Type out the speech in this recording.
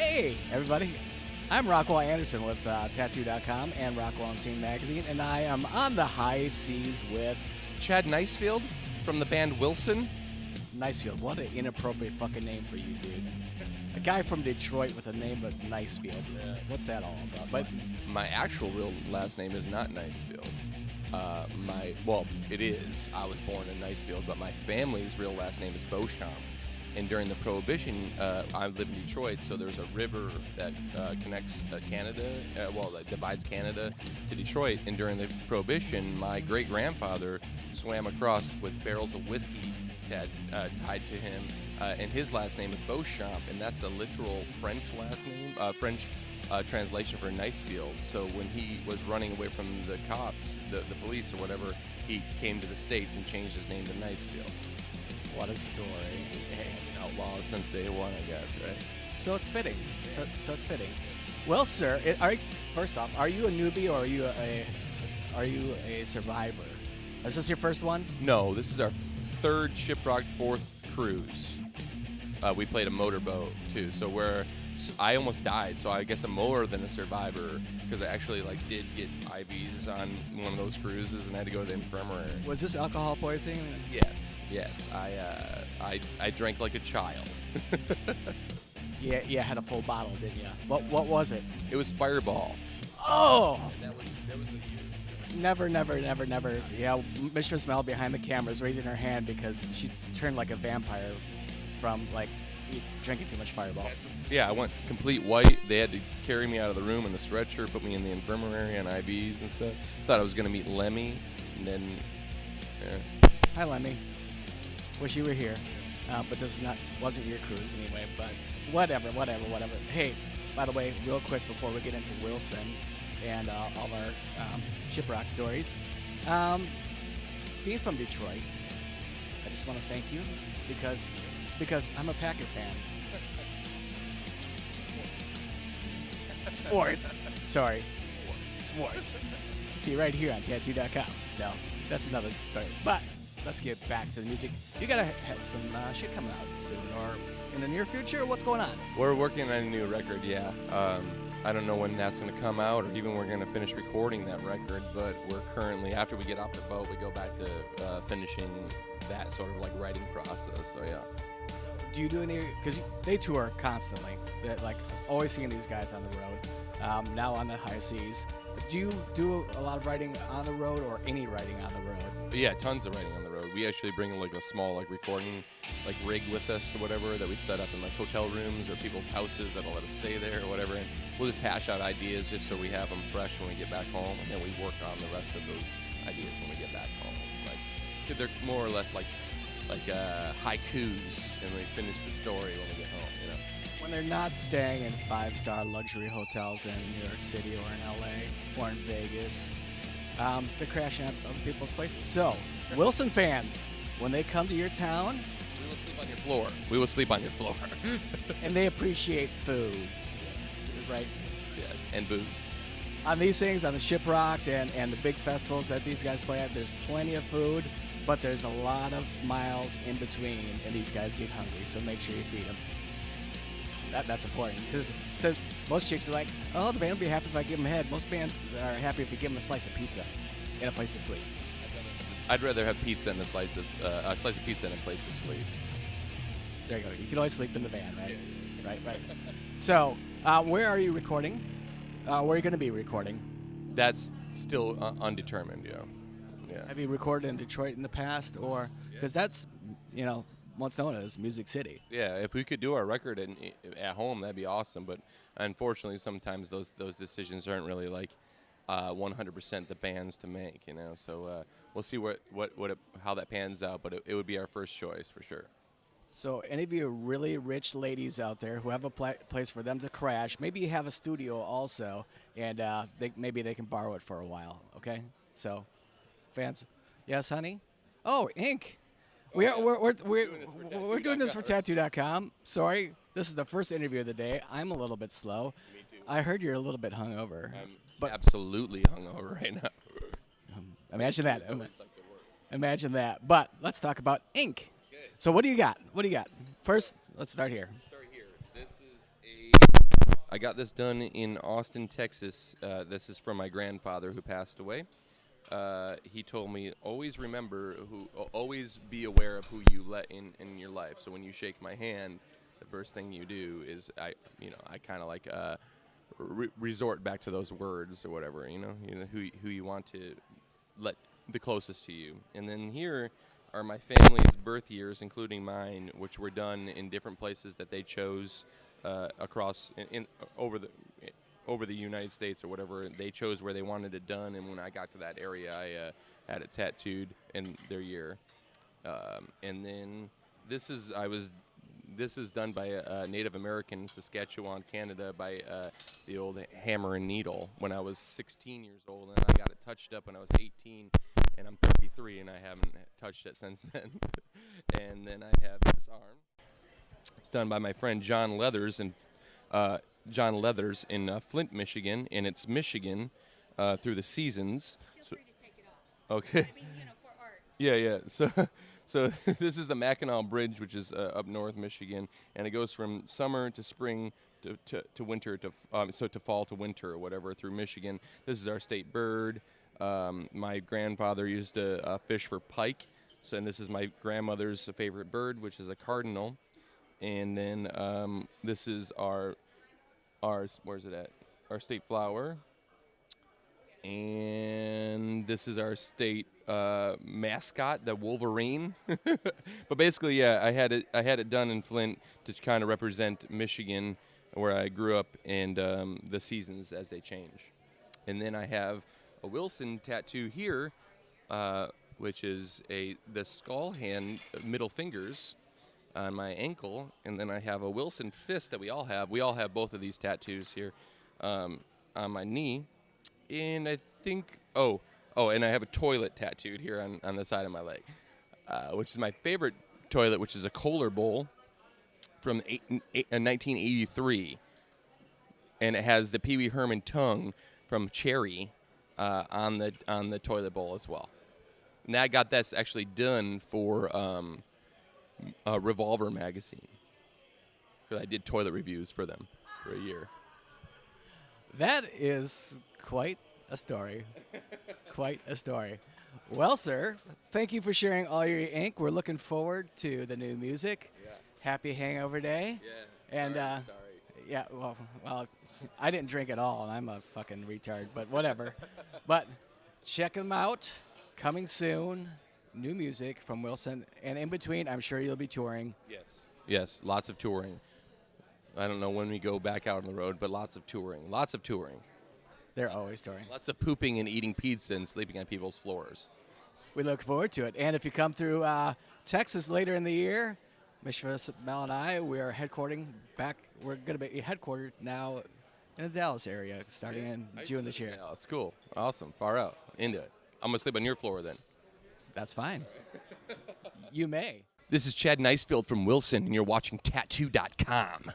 Hey, everybody. I'm ROCKwell Anderson with Tattoo.com and ROCKwell UnScene magazine, and I am on the high seas with Chad Nicefield from the band Wilson. Nicefield. What an inappropriate fucking name for you, dude. A guy from Detroit with a name of Nicefield. What's that all about? But my actual real last name is not Nicefield. It is. I was born in Nicefield, but my family's real last name is Beauchamp. And during the Prohibition, I lived in Detroit, so there's a river that connects Canada, that divides Canada to Detroit. And during the Prohibition, my great-grandfather swam across with barrels of whiskey tied to him, and his last name is Beauchamp, and that's the literal French last name, French translation for Nicefield. So when he was running away from the cops, the police or whatever, he came to the States and changed his name to Nicefield. what a story. Outlaw since day one, I guess, right? So it's fitting. So it's fitting. Well, sir, first off, are you a newbie or are you a survivor? Is this your first one? No, this is our third Shiprocked, fourth cruise. We played a motorboat too, so I almost died. So I guess I'm more than a survivor because I actually did get IVs on one of those cruises and I had to go to the infirmary. Was this alcohol poisoning? Yes. I drank like a child. Yeah, you had a full bottle, didn't you? What was it? It was Fireball. Oh! That was Never. Yeah, Mistress Mel behind the camera is raising her hand because she turned like a vampire from drinking too much Fireball. Yeah, I went complete white. They had to carry me out of the room in the stretcher, put me in the infirmary on IVs and stuff. Thought I was gonna meet Lemmy, and then. Hi, Lemmy. Wish you were here, but this wasn't your cruise anyway. But whatever. Hey, by the way, real quick before we get into Wilson and all of our Shiprock stories, being from Detroit, I just want to thank you because I'm a Packer fan. Sports. Sorry. Sports. See right here on Tattoo.com. No, that's another story. But let's get back to the music. You gotta have some shit coming out soon, or in the near future. What's going on? We're working on a new record, yeah. I don't know when that's going to come out, or even we're going to finish recording that record. But we're currently, after we get off the boat, we go back to finishing that sort of writing process. So yeah. Do you do any? Because they tour constantly. Always seeing these guys on the road. Now on the high seas. Do you do a lot of writing on the road, or any writing on the road? Yeah, tons of writing on the road. We actually bring a small recording rig with us or whatever that we set up in hotel rooms or people's houses that'll let us stay there or whatever. And we'll just hash out ideas just so we have them fresh when we get back home, and then we work on the rest of those ideas when we get back home. They're more or less like haikus, and we finish the story when we get home. When they're not staying in 5-star luxury hotels in New York City or in LA or in Vegas, they're crashing at other people's places. So, Wilson fans, when they come to your town, we will sleep on your floor. We will sleep on your floor. And they appreciate food, right? Yes, and booze. On these things, on the Shiprocked and the big festivals that these guys play at, there's plenty of food, but there's a lot of miles in between, and these guys get hungry, so make sure you feed them. That's important. Because most chicks are like, oh, the band will be happy if I give them head. Most bands are happy if you give them a slice of pizza and a place to sleep. I'd rather have pizza and a slice of pizza and a place to sleep. There you go. You can always sleep in the van, right? Right. So, where are you recording? Where are you going to be recording? That's still undetermined, yeah. Have you recorded in Detroit in the past, or because that's what's known as Music City? Yeah, if we could do our record at home, that'd be awesome. But unfortunately, sometimes those decisions aren't really 100% the band's to make, So we'll see how that pans out. But it would be our first choice for sure. So any of you really rich ladies out there who have a place for them to crash, maybe you have a studio also, and maybe they can borrow it for a while. Okay, so fans, yes, honey. Oh, ink. We're doing this for Tattoo.com. Sorry, this is the first interview of the day. I'm a little bit slow. Me too. I heard you're a little bit hungover. I'm absolutely hungover right now. Imagine that. Imagine that. But let's talk about ink. So what do you got? First, let's start here. This is I got this done in Austin, Texas. This is from my grandfather who passed away. He told me, always be aware of who you let in your life. So when you shake my hand, the first thing you do is I kind of like resort back to those words or whatever, who you want to let the closest to you. And then here are my family's birth years, including mine, which were done in different places that they chose across over the United States or whatever. They chose where they wanted it done, and when I got to that area, I had it tattooed in their year. And then this is done by a Native American in Saskatchewan, Canada, by the old Hammer and Needle when I was 16 years old, and I got it touched up when I was 18, and I'm 33, and I haven't touched it since then. And then I have this arm. It's done by my friend John Leathers in Flint, Michigan, and it's Michigan through the seasons. Feel free to take it off. Okay. I mean, for art. Yeah. So this is the Mackinac Bridge, which is up north Michigan, and it goes from summer to spring to winter to fall to winter or whatever through Michigan. This is our state bird. My grandfather used to fish for pike, and this is my grandmother's favorite bird, which is a cardinal. And then this is our where's it at? Our state flower. And this is our state mascot, the Wolverine. But basically, yeah, I had it done in Flint to kind of represent Michigan, where I grew up, and the seasons as they change. And then I have a Wilson tattoo here, which is the skull hand, middle fingers on my ankle, and then I have a Wilson fist that we all have. We all have both of these tattoos here on my knee. And I think, and I have a toilet tattooed here on the side of my leg, which is my favorite toilet, which is a Kohler bowl from 1983. And it has the Pee Wee Herman tongue from Cherry on the toilet bowl as well. And I got this actually done for Revolver magazine, because I did toilet reviews for them for a year. That is quite a story. Quite a story. Well, sir, thank you for sharing all your ink. We're looking forward to the new music. Yeah. Happy Hangover Day. Yeah. And sorry. yeah, well, I didn't drink at all, and I'm a fucking retard, but whatever. But check them out. Coming soon. New music from Wilson. And in between, I'm sure you'll be touring. Yes, lots of touring. I don't know when we go back out on the road, but lots of touring. They're always touring. Lots of pooping and eating pizza and sleeping on people's floors. We look forward to it. And if you come through Texas later in the year, Mishra, Mel, and I, we are headquartering back. We're going to be headquartered now in the Dallas area starting in June this year. That's cool. Awesome. Far out. Into it. I'm going to sleep on your floor then. That's fine. You may. This is Chad Nicefield from Wilson, and you're watching Tattoo.com.